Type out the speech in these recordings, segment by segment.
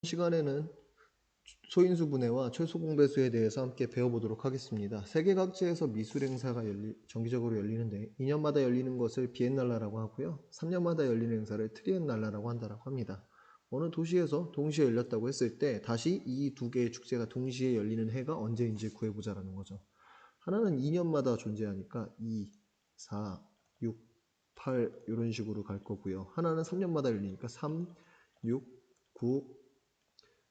시간에는 소인수 분해와 최소 공배수에 대해서 함께 배워보도록 하겠습니다. 세계 각지에서 미술 행사가 정기적으로 열리는데 2년마다 열리는 것을 비엔날레라고 하고요. 3년마다 열리는 행사를 트리엔날레라고 한다고 합니다. 어느 도시에서 동시에 열렸다고 했을 때 다시 이 두 개의 축제가 동시에 열리는 해가 언제인지 구해보자라는 거죠. 하나는 2년마다 존재하니까 2, 4, 6, 8 이런 식으로 갈 거고요. 하나는 3년마다 열리니까 3, 6, 9,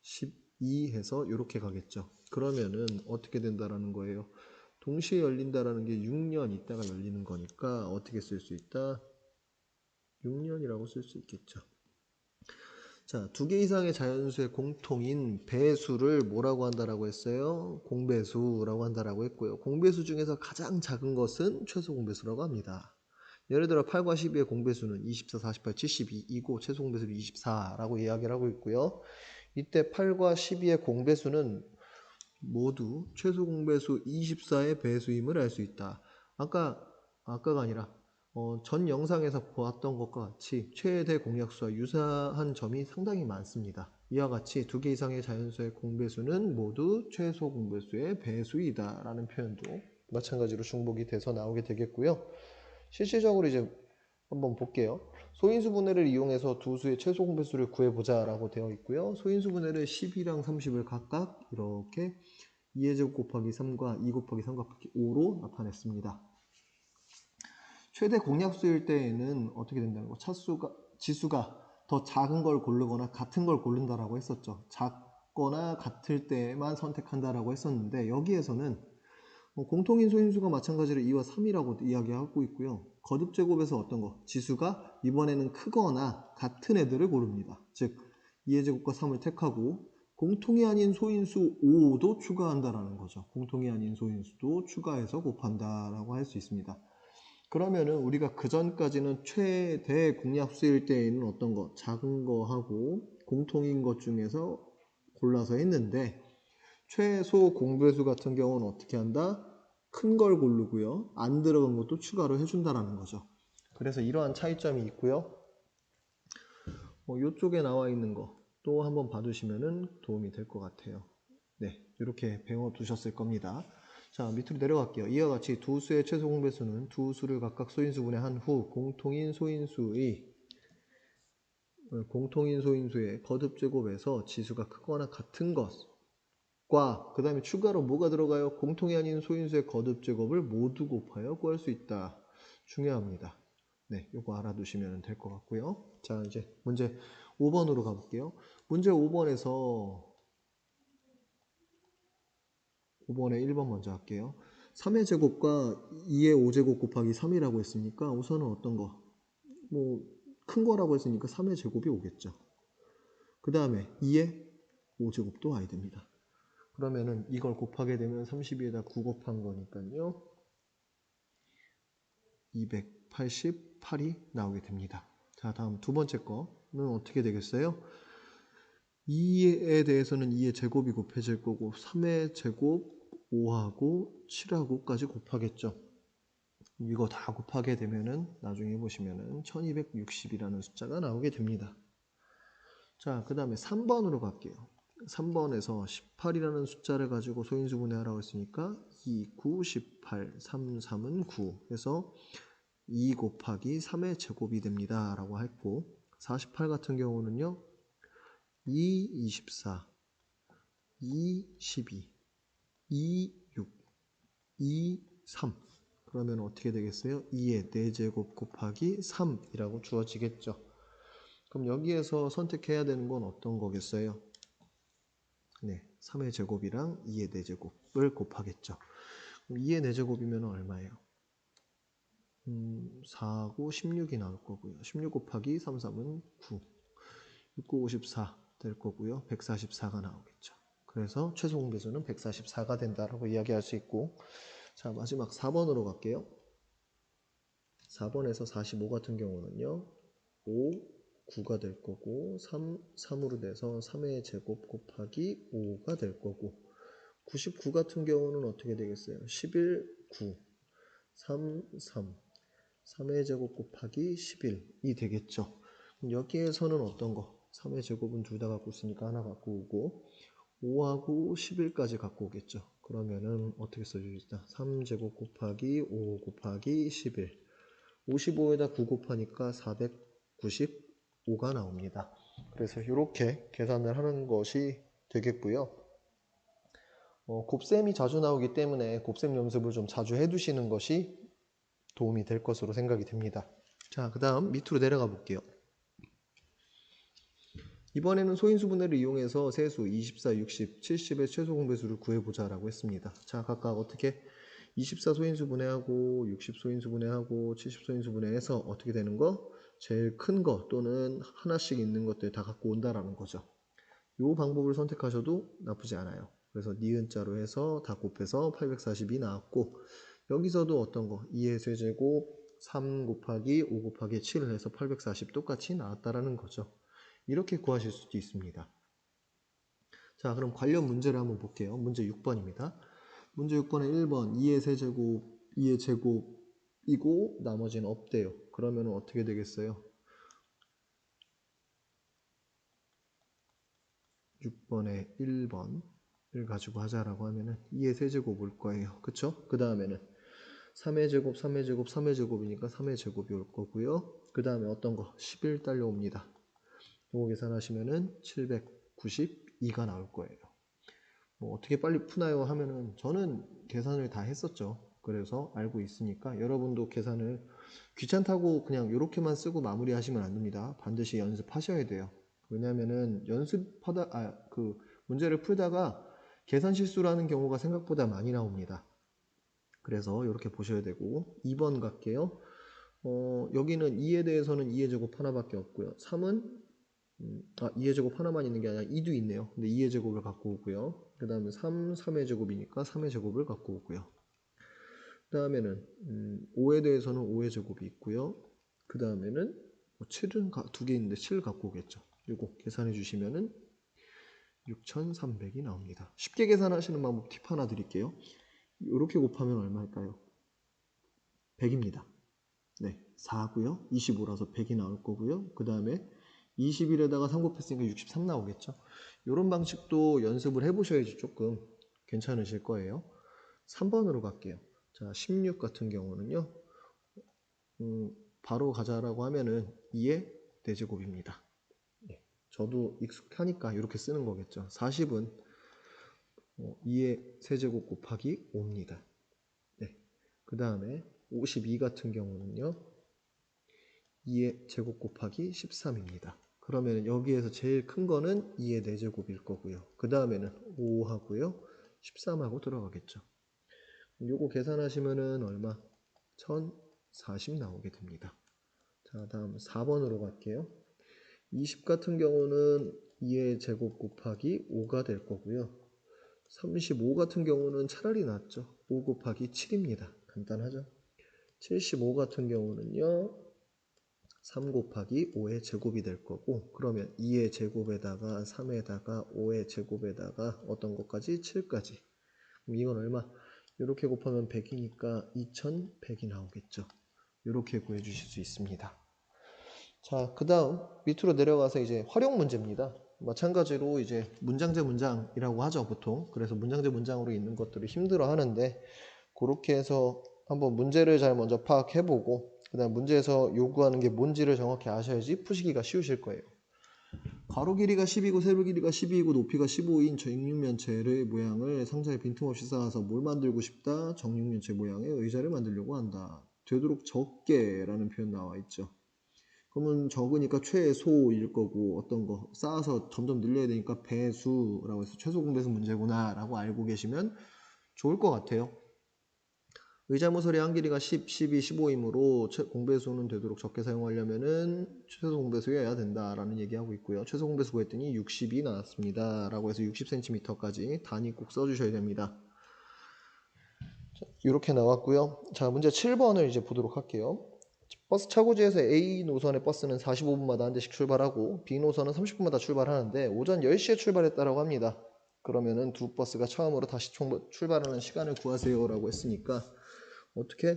12 해서 이렇게 가겠죠. 그러면은 어떻게 된다라는 거예요? 동시에 열린다라는 게 6년 있다가 열리는 거니까 어떻게 쓸 수 있다? 6년이라고 쓸 수 있겠죠. 자, 두 개 이상의 자연수의 공통인 배수를 뭐라고 한다라고 했어요? 공배수라고 한다라고 했고요. 공배수 중에서 가장 작은 것은 최소 공배수라고 합니다. 예를 들어 8과 12의 공배수는 24, 48, 72이고 최소 공배수는 24라고 이야기를 하고 있고요. 이때 8과 12의 공배수는 모두 최소 공배수 24의 배수임을 알 수 있다. 아까가 아니라 전 영상에서 보았던 것과 같이 최대 공약수와 유사한 점이 상당히 많습니다. 이와 같이 두 개 이상의 자연수의 공배수는 모두 최소 공배수의 배수이다 라는 표현도 마찬가지로 중복이 돼서 나오게 되겠고요. 실질적으로 이제 한번 볼게요. 소인수 분해를 이용해서 두 수의 최소 공배수를 구해보자 라고 되어 있고요. 소인수 분해를 10이랑 30을 각각 이렇게 2의 제곱 곱하기 3과 2 곱하기 3 곱하기 5로 나타냈습니다. 최대 공약수일 때에는 어떻게 된다는 거? 지수가 더 작은 걸 고르거나 같은 걸 고른다라고 했었죠. 작거나 같을 때만 선택한다라고 했었는데 여기에서는 공통인 소인수가 마찬가지로 2와 3이라고 이야기하고 있고요. 거듭제곱에서 어떤 거? 지수가 이번에는 크거나 같은 애들을 고릅니다. 즉 2의 제곱과 3을 택하고 공통이 아닌 소인수 5도 추가한다라는 거죠. 공통이 아닌 소인수도 추가해서 곱한다라고 할 수 있습니다. 그러면은 우리가 그 전까지는 최대 공약수일 때에는 어떤 거? 작은 거 하고 공통인 것 중에서 골라서 했는데 최소 공배수 같은 경우는 어떻게 한다? 큰 걸 고르고요. 안 들어간 것도 추가로 해준다라는 거죠. 그래서 이러한 차이점이 있고요. 이쪽에 나와 있는 거 또 한번 봐두시면 도움이 될 것 같아요. 네, 이렇게 배워 두셨을 겁니다. 자, 밑으로 내려갈게요. 이와 같이 두 수의 최소 공배수는 두 수를 각각 소인수 분해한 후 공통인 소인수의 거듭제곱에서 지수가 크거나 같은 것과 그 다음에 추가로 뭐가 들어가요? 공통이 아닌 소인수의 거듭제곱을 모두 곱하여 구할 수 있다. 중요합니다. 네, 이거 알아두시면 될 것 같고요. 자, 이제 문제 5번으로 가볼게요. 문제 5번에 1번 먼저 할게요. 3의 제곱과 2의 5제곱 곱하기 3이라고 했으니까 우선은 어떤 거? 큰 거라고 했으니까 3의 제곱이 오겠죠. 그 다음에 2의 5제곱도 와야 됩니다. 그러면은 이걸 곱하게 되면 32에다 9 곱한 거니까요. 288이 나오게 됩니다. 자, 다음 두 번째 거는 어떻게 되겠어요? 2에 대해서는 2의 제곱이 곱해질 거고 3의 제곱 5하고 7하고까지 곱하겠죠. 이거 다 곱하게 되면은 나중에 보시면은 1260이라는 숫자가 나오게 됩니다. 자, 그 다음에 3번으로 갈게요. 3번에서 18이라는 숫자를 가지고 소인수 분해하라고 했으니까 2, 9, 18, 3, 3은 9 해서 2 곱하기 3의 제곱이 됩니다 라고 했고 48 같은 경우는요 2, 24, 2, 12, 2, 6, 2, 3 그러면 어떻게 되겠어요? 2의 4제곱 곱하기 3이라고 주어지겠죠. 그럼 여기에서 선택해야 되는 건 어떤 거겠어요? 네, 3의 제곱이랑 2의 4제곱을 곱하겠죠. 그럼 2의 4제곱이면 얼마예요? 4하고 16이 나올 거고요. 16 곱하기 3, 3은 9. 6, 9, 54 될 거고요. 144가 나오겠죠. 그래서 최소 공배수는 144가 된다라고 이야기할 수 있고 자, 마지막 4번으로 갈게요. 4번에서 45 같은 경우는요. 5, 9가 될 거고 3, 3으로 돼서 3의 제곱 곱하기 5가 될 거고 99 같은 경우는 어떻게 되겠어요? 11, 9, 3, 3, 3의 제곱 곱하기 11이 되겠죠. 그럼 여기에서는 어떤 거? 3의 제곱은 둘 다 갖고 있으니까 하나 갖고 오고 5하고 11까지 갖고 오겠죠. 그러면은 어떻게 써주겠다. 3제곱 곱하기 5 곱하기 11 55에다 9 곱하니까 495가 나옵니다. 그래서 이렇게 계산을 하는 것이 되겠고요. 곱셈이 자주 나오기 때문에 곱셈 연습을 좀 자주 해두시는 것이 도움이 될 것으로 생각이 됩니다. 자, 그 다음 밑으로 내려가 볼게요. 이번에는 소인수분해를 이용해서 세수 24, 60, 70의 최소 공배수를 구해보자라고 했습니다. 자, 각각 어떻게 24 소인수분해하고 60 소인수분해하고 70 소인수분해해서 어떻게 되는 거? 제일 큰 거 또는 하나씩 있는 것들 다 갖고 온다라는 거죠. 이 방법을 선택하셔도 나쁘지 않아요. 그래서 니은자로 해서 다 곱해서 842 나왔고 여기서도 어떤 거 2의 세제곱 3 곱하기 5 곱하기 7을 해서 840 똑같이 나왔다라는 거죠. 이렇게 구하실 수도 있습니다. 자, 그럼 관련 문제를 한번 볼게요. 문제 6번입니다. 문제 6번에 1번 2의 세제곱 2의 제곱이고 나머지는 없대요. 그러면 어떻게 되겠어요? 6번에 1번을 가지고 하자라고 하면은 2의 세제곱 올 거예요. 그쵸? 그 다음에는 3의 제곱, 3의 제곱, 3의 제곱이니까 3의 제곱이 올 거고요. 그 다음에 어떤 거? 11 딸려옵니다. 이거 계산하시면은 792가 나올 거예요. 뭐 어떻게 빨리 푸나요 하면은 저는 계산을 다 했었죠. 그래서 알고 있으니까 여러분도 계산을 귀찮다고 그냥 이렇게만 쓰고 마무리 하시면 안 됩니다. 반드시 연습하셔야 돼요. 왜냐면은 그 문제를 풀다가 계산 실수를 하는 경우가 생각보다 많이 나옵니다. 그래서 이렇게 보셔야 되고 2번 갈게요. 여기는 2에 대해서는 2의 제곱 하나밖에 없고요. 3은 2의 제곱 하나만 있는 게 아니라 2도 있네요. 근데 2의 제곱을 갖고 오고요. 그 다음에 3의 제곱이니까 3의 제곱을 갖고 오고요. 그 다음에는 5에 대해서는 5의 제곱이 있고요. 그 다음에는 7은 두 개 있는데 7을 갖고 오겠죠. 이거 계산해 주시면은 6,300이 나옵니다. 쉽게 계산하시는 방법 팁 하나 드릴게요. 이렇게 곱하면 얼마일까요? 100입니다. 네, 4고요. 25라서 100이 나올 거고요. 그 다음에 21에다가 3 곱했으니까 63 나오겠죠. 이런 방식도 연습을 해보셔야지 조금 괜찮으실 거예요. 3번으로 갈게요. 자, 16 같은 경우는요. 바로 가자라고 하면은 2의 4제곱입니다. 네, 저도 익숙하니까 이렇게 쓰는 거겠죠. 40은 2의 세제곱 곱하기 5입니다. 네, 그 다음에 52 같은 경우는요. 2의 제곱 곱하기 13입니다. 그러면 여기에서 제일 큰 거는 2의 4제곱일 거고요. 그 다음에는 5하고요. 13하고 들어가겠죠. 요거 계산하시면은 얼마? 1040 나오게 됩니다. 자, 다음 4번으로 갈게요. 20 같은 경우는 2의 제곱 곱하기 5가 될 거고요. 35 같은 경우는 차라리 낫죠. 5 곱하기 7입니다. 간단하죠. 75 같은 경우는요. 3 곱하기 5의 제곱이 될 거고 그러면 2의 제곱에다가 3에다가 5의 제곱에다가 어떤 것까지? 7까지. 그럼 이건 얼마? 이렇게 곱하면 100이니까 2100이 나오겠죠. 이렇게 구해 주실 수 있습니다. 자, 그 다음 밑으로 내려가서 이제 활용 문제입니다. 마찬가지로 이제 문장제 문장이라고 하죠, 보통. 그래서 문장제 문장으로 있는 것들을 힘들어 하는데 그렇게 해서 한번 문제를 잘 먼저 파악해보고 그 다음 문제에서 요구하는 게 뭔지를 정확히 아셔야지 푸시기가 쉬우실 거예요. 가로 길이가 10이고 세로 길이가 12이고 높이가 15인 정육면체의 모양을 상자에 빈틈없이 쌓아서 뭘 만들고 싶다? 정육면체 모양의 의자를 만들려고 한다. 되도록 적게 라는 표현 나와 있죠. 그러면 적으니까 최소일 거고 어떤 거 쌓아서 점점 늘려야 되니까 배수라고 해서 최소 공배수 문제구나 라고 알고 계시면 좋을 것 같아요. 의자 모서리 한 길이가 10, 12, 15이므로 공배수는 되도록 적게 사용하려면은 최소 공배수여야 된다라는 얘기하고 있고요. 최소 공배수 구했더니 60이 나왔습니다. 라고 해서 60cm까지 단위 꼭 써주셔야 됩니다. 이렇게 나왔고요. 자, 문제 7번을 이제 보도록 할게요. 버스 차고지에서 A 노선의 버스는 45분마다 한 대씩 출발하고 B 노선은 30분마다 출발하는데 오전 10시에 출발했다라고 합니다. 그러면은 두 버스가 처음으로 다시 출발하는 시간을 구하세요 라고 했으니까 어떻게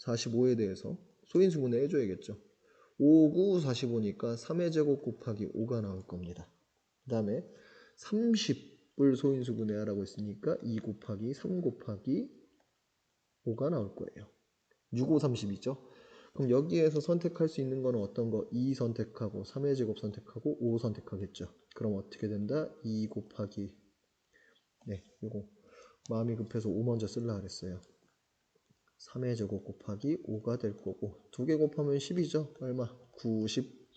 45에 대해서 소인수분해 해줘야겠죠. 5, 9, 45니까 3의 제곱 곱하기 5가 나올 겁니다. 그 다음에 30을 소인수분해하라고 했으니까 2 곱하기 3 곱하기 5가 나올 거예요. 6, 5, 30이죠. 그럼 여기에서 선택할 수 있는 거는 어떤 거? 2 선택하고 3의 제곱 선택하고 5 선택하겠죠. 그럼 어떻게 된다? 2 곱하기 요거 마음이 급해서 5 먼저 쓰려고 그랬어요. 3의 제곱 곱하기 5가 될 거고 2개 곱하면 10이죠. 얼마? 90.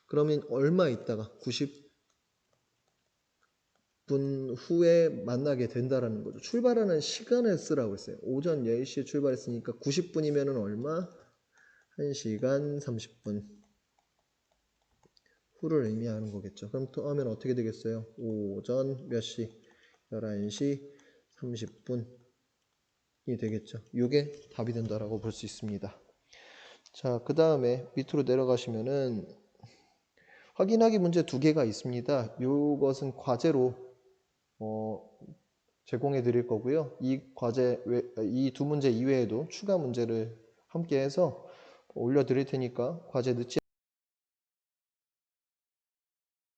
그러면 얼마 있다가 90분 후에 만나게 된다라는 거죠. 출발하는 시간을 쓰라고 했어요. 오전 10시에 출발했으니까 90분이면 얼마? 1시간 30분 후를 의미하는 거겠죠. 그럼 또 하면 어떻게 되겠어요? 오전 몇 시? 11시 30분이 되겠죠. 이게 답이 된다라고 볼 수 있습니다. 자, 그 다음에 밑으로 내려가시면은 확인하기 문제 2개가 있습니다. 이것은 과제로 제공해 드릴 거고요. 이 두 문제 이외에도 추가 문제를 함께 해서 올려 드릴 테니까 과제 늦지